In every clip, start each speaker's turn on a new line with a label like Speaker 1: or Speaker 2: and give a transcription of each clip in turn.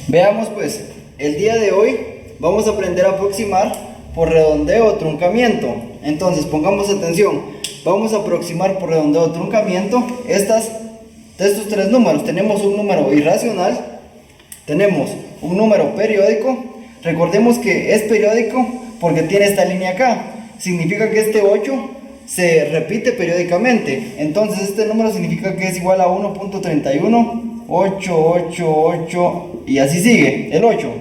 Speaker 1: Veamos pues, el día de hoy vamos a aprender a aproximar por redondeo o truncamiento. Entonces pongamos atención, vamos a aproximar por redondeo o truncamiento de estos tres números. Tenemos un número irracional, tenemos un número periódico. Recordemos que es periódico porque tiene esta línea acá, significa que este 8 se repite periódicamente. Entonces este número significa que es igual a 1.31, 8, 8, 8 y así sigue, el 8,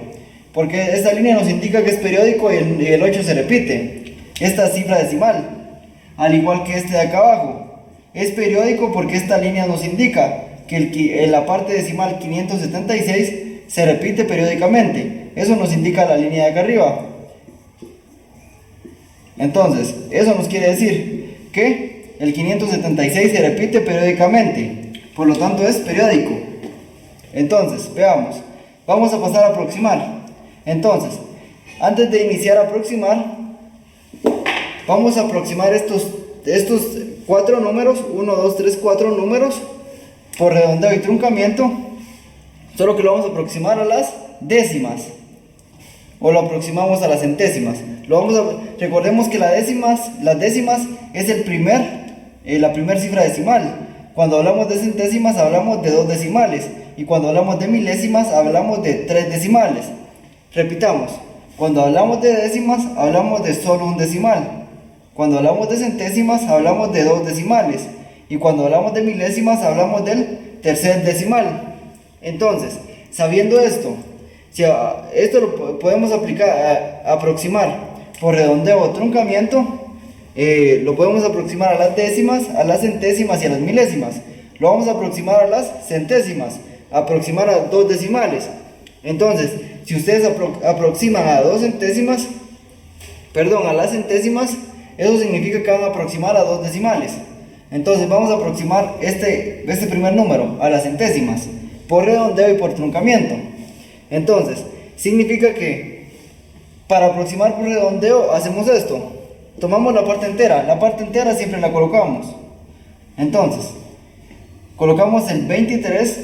Speaker 1: porque esta línea nos indica que es periódico y el 8 se repite, esta cifra decimal, al igual que este de acá abajo. Es periódico porque esta línea nos indica que la parte decimal 576 se repite periódicamente. Eso nos indica la línea de acá arriba. Entonces, eso nos quiere decir que el 576 se repite periódicamente, por lo tanto es periódico. Entonces, veamos, vamos a pasar a aproximar. Entonces, antes de iniciar a aproximar, vamos a aproximar estos cuatro números, 1, 2, 3, 4 números, por redondeo y truncamiento, solo que lo vamos a aproximar a las décimas, o lo aproximamos a las centésimas. Recordemos que las décimas es la primera cifra decimal. Cuando hablamos de centésimas hablamos de 2 decimales, y cuando hablamos de milésimas hablamos de 3 decimales. Repitamos, cuando hablamos de décimas hablamos de solo un decimal, cuando hablamos de centésimas hablamos de 2 decimales, y cuando hablamos de milésimas hablamos del tercer decimal. Entonces, sabiendo esto, si esto lo podemos aplicar aproximar por redondeo o truncamiento, lo podemos aproximar a las décimas, a las centésimas y a las milésimas. Lo vamos a aproximar a las centésimas, aproximar a 2 decimales. Entonces, si ustedes aproximan a a las centésimas, eso significa que van a aproximar a 2 decimales. Entonces vamos a aproximar este primer número a las centésimas por redondeo y por truncamiento. Entonces, significa que para aproximar por redondeo hacemos esto. Tomamos la parte entera siempre la colocamos. Entonces, colocamos el 23,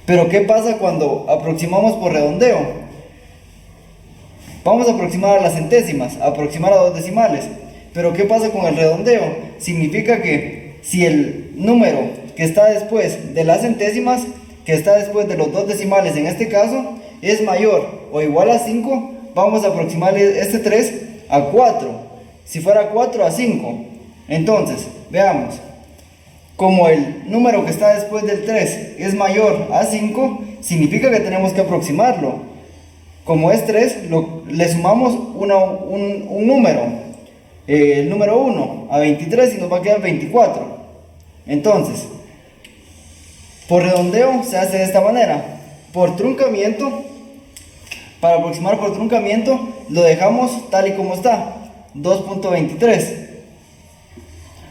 Speaker 1: pero ¿qué pasa cuando aproximamos por redondeo? Vamos a aproximar a las centésimas, aproximar a 2 decimales, pero ¿qué pasa con el redondeo? Significa que si el número que está después de las centésimas, que está después de los 2 decimales en este caso, es mayor o igual a 5, vamos a aproximar este 3 a 4, si fuera 4 a 5. Entonces, veamos, como el número que está después del 3 es mayor a 5, significa que tenemos que aproximarlo. Como es 3, le sumamos un número, el número 1 a 23 y nos va a quedar 24. Entonces, por redondeo se hace de esta manera. Por truncamiento, para aproximar por truncamiento, lo dejamos tal y como está, 2.23.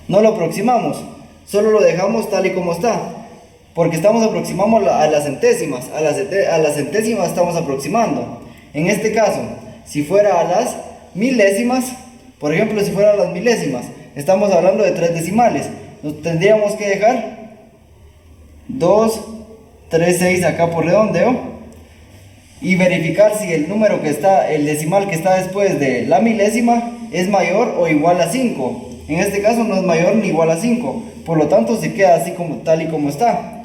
Speaker 1: No lo aproximamos, solo lo dejamos tal y como está, porque estamos aproximando a las centésimas, a las centésimas estamos aproximando. En este caso, si fuera a las milésimas, por ejemplo, si fuera a las milésimas, estamos hablando de 3 decimales, nos tendríamos que dejar 2, 3, 6 acá por redondeo y verificar si el número el decimal que está después de la milésima es mayor o igual a 5. En este caso no es mayor ni igual a 5, por lo tanto se queda así tal y como está.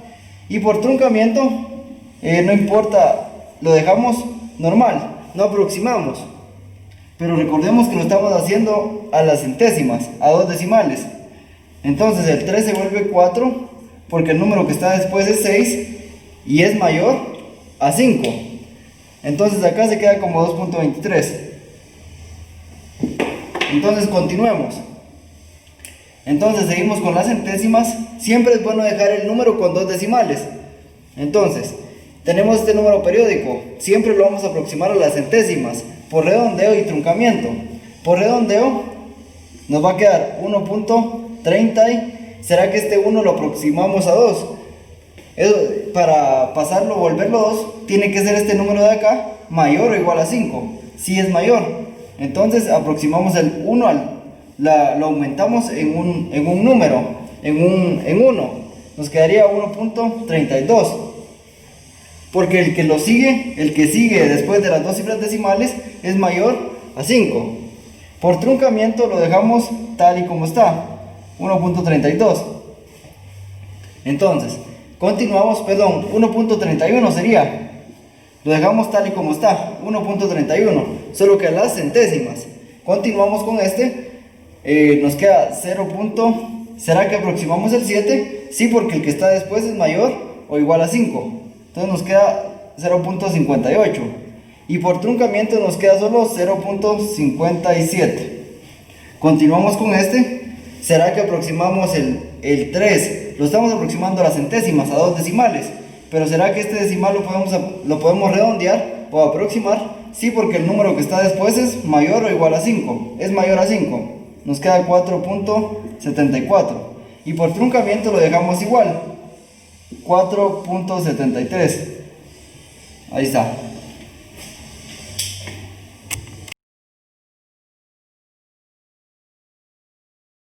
Speaker 1: Y por truncamiento, no importa, lo dejamos normal, no aproximamos, pero recordemos que lo estamos haciendo a las centésimas, a 2 decimales. Entonces el 3 se vuelve 4 porque el número que está después es 6 y es mayor a 5. Entonces acá se queda como 2.23. Entonces continuemos. Entonces seguimos con las centésimas. Siempre es bueno dejar el número con 2 decimales. Entonces, tenemos este número periódico. Siempre lo vamos a aproximar a las centésimas por redondeo y truncamiento. Por redondeo nos va a quedar 1.30. ¿Será que este 1 lo aproximamos a 2? Para pasarlo, volverlo 2, tiene que ser este número de acá mayor o igual a 5. Si es mayor, entonces aproximamos el 1 lo aumentamos en un número, en 1. Nos quedaría 1.32. porque el que sigue después de las dos cifras decimales es mayor a 5. Por truncamiento lo dejamos tal y como está, 1.32. Entonces, continuamos, 1.31 sería, lo dejamos tal y como está, 1.31, solo que a las centésimas. Continuamos con nos queda 0. ¿Será que aproximamos el 7? Sí, porque el que está después es mayor o igual a 5. Entonces nos queda 0.58. Y por truncamiento nos queda solo 0.57. Continuamos con ¿será que aproximamos el 3? Lo estamos aproximando a las centésimas, a dos decimales. Pero ¿será que este decimal lo podemos redondear o aproximar? Sí, porque el número que está después es mayor o igual a 5. Es mayor a 5. Nos queda 4.74. Y por truncamiento lo dejamos igual, 4.73. Ahí está.